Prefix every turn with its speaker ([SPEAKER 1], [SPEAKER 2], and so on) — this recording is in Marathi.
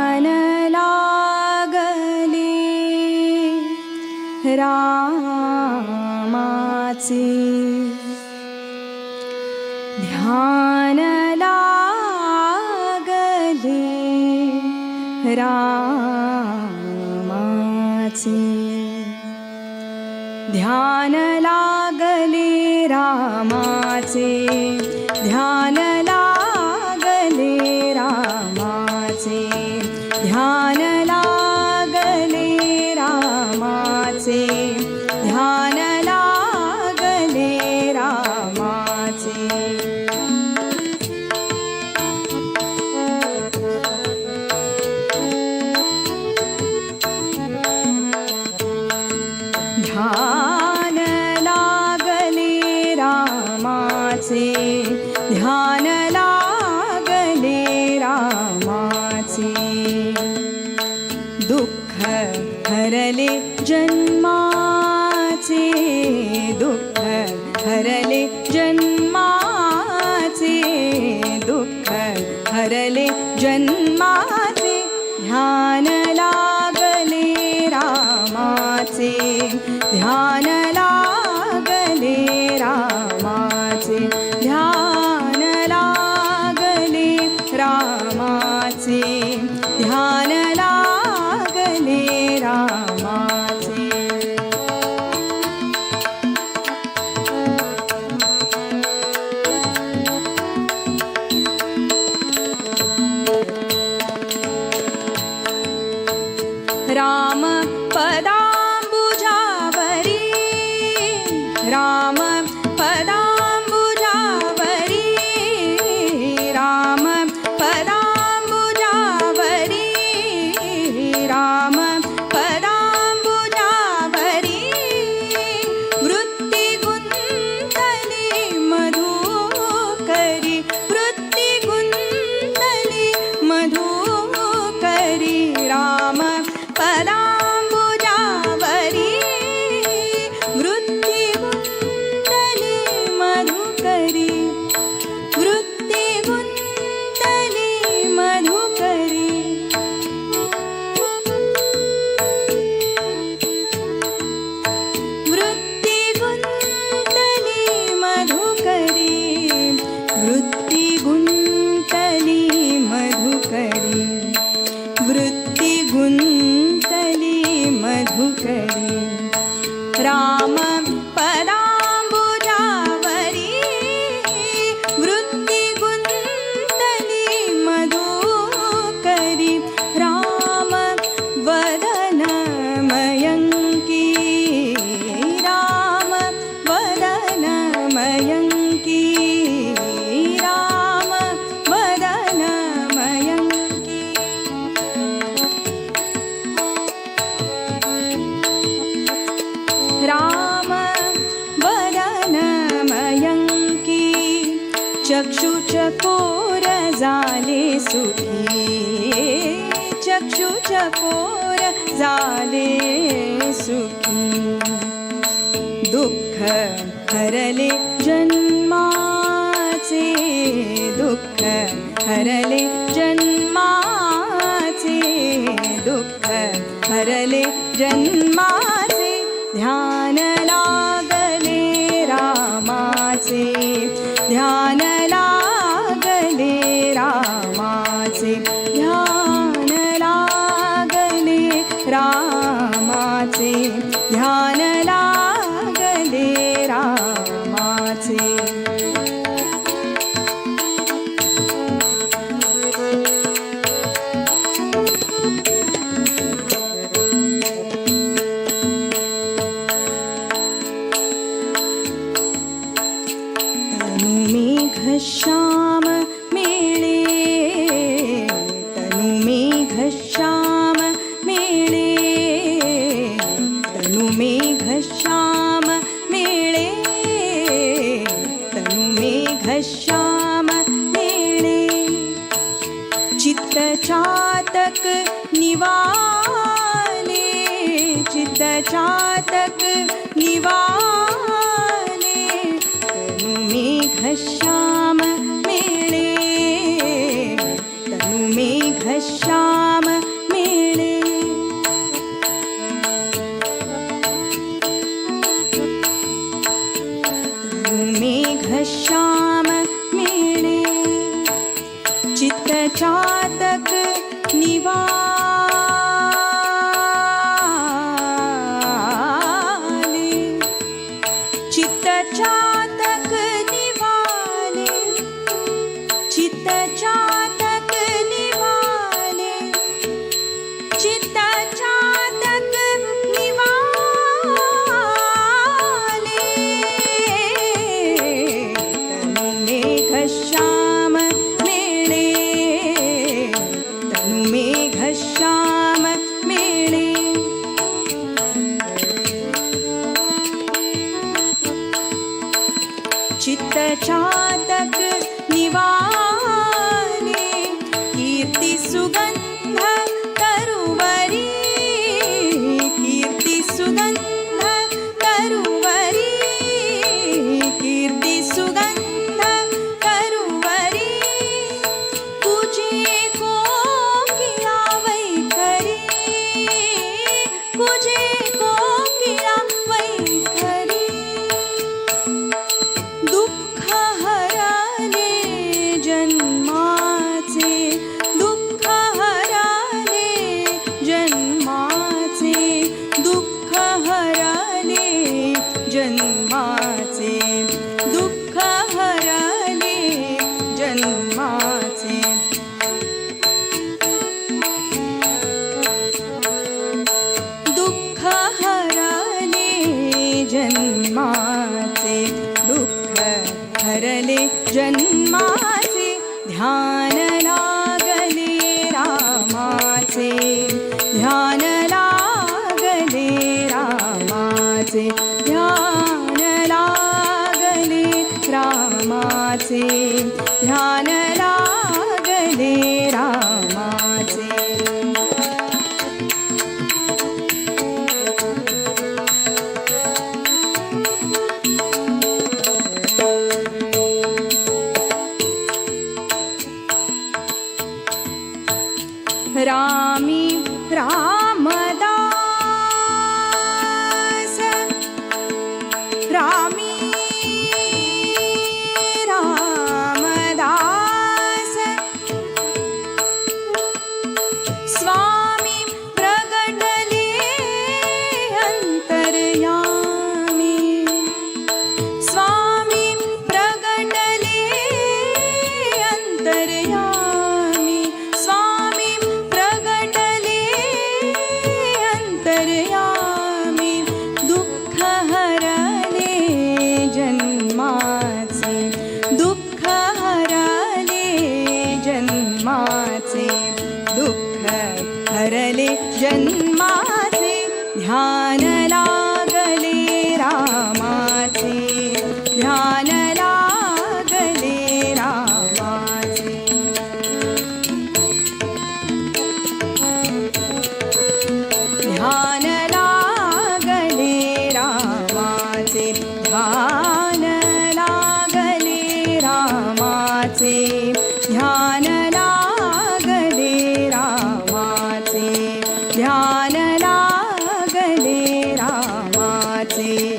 [SPEAKER 1] ध्यान लागले रामाचे, ध्यान लागले रामाचे, ध्यान लागले रामाचे, ध्यान लागले रामाचे, ध्यान लागले रामाचे, ध्यान लागले रामाचे. ध्यान लागले रामाचे, ध्यान लागले रामाचे, दुःख हरले जन्माचे, दुःख हरले जन्माचे, दुःख हरले जन्माचे, ध्यान लागले रामाचे, ध्यान लागले रामाचे, ध्यान लागले रामाचे, ध्यान लागले रामाचे. राम पदांबुजावरी, राम पदांबुजावरी, राम पदांबुजावरी, राम पदांबुजावरी, वृत्ती गुंतली मधुकरी, वृत्ती गुंतली मधुकरी, राम पदांबुजावरी, वृत्ती गुंतली मधुकरी, वृत्ती गुंतली मधुकरी, वृत्ती गुंतली मधुकरी, वृत्ती गुंतली मधुकरी, वृत्ती गुंतली मधुकरी, राम पदांबुजावरी, वृत्ती गुंतली मधुकरी, राम वदनमयंकी, राम वदनमयंकी, राम वदनमयंकी, राम वदनमयंकी, चक्षुचकोर झाले सुखी, चक्षुचकोर झाले सुखी, दुःख हरले जन्माचे, दुःख हरले जन्माचे, दुःख हरले जन्माचे, ध्यान लागले रामाचे, ध्यान लागले रामाचे, ध्यान लागले रामाचे, ध्यान लागले रामाचे. घनश्याम मेळे, तनु मेघश्याम मेळे, तनु मेघश्याम मेळे, तनु मेघश्याम मेळे. चित्त चातक निवाले, चित्त चातक निवाले, तनु मेघश्याम मेळे, तनु मेघश्याम मेळे. तनु मेघश्याम मेळे. चित्त चातक निवाले, चित्त चातक निवाले, चित्त चातक निवाले, चित्त चातक निवाले. तनु मेघश्याम मेळे, तनु मेघश्याम मेळे. चित्त चातक निवाले, कीर्ती सुगंध तरुवरी, कीर्ती सुगंध तरुवरी, कीर्ती सुगंध तरुवरी. कुजे कोकिळा वैखरी, कुजे कोकिळा वैखरी. दुःख हरले जन्माचे, दुःख हरले जन्माचे, दुःख हरले जन्माचे, दुःख हरले जन्माचे. दुःख हरले जन्माचे, दुःख हरले जन्माचे. ध्यान लागले रामाचे, ध्यान लागले रामाचे, ध्यान लागले रामाचे, ध्यान लागले रामाचे. रामी रामदास, रामी रामदास. स्वामी प्रगटले अंतर्यामी, स्वामी प्रगटले अंतर्यामी, स्वामी प्रगटले अंतर्यामी. दुःख हरले जन्माचे, दुःख हरले जन्माचे, दुःख हरले जन्माचे. ध्यान लागले रामाचे, ध्यान लागले रामाचे. ध्यान लागले रामाचे, ध्यान लागले रामाचे, ध्यान लागले रामाचे, ध्यान लागले रामाचे.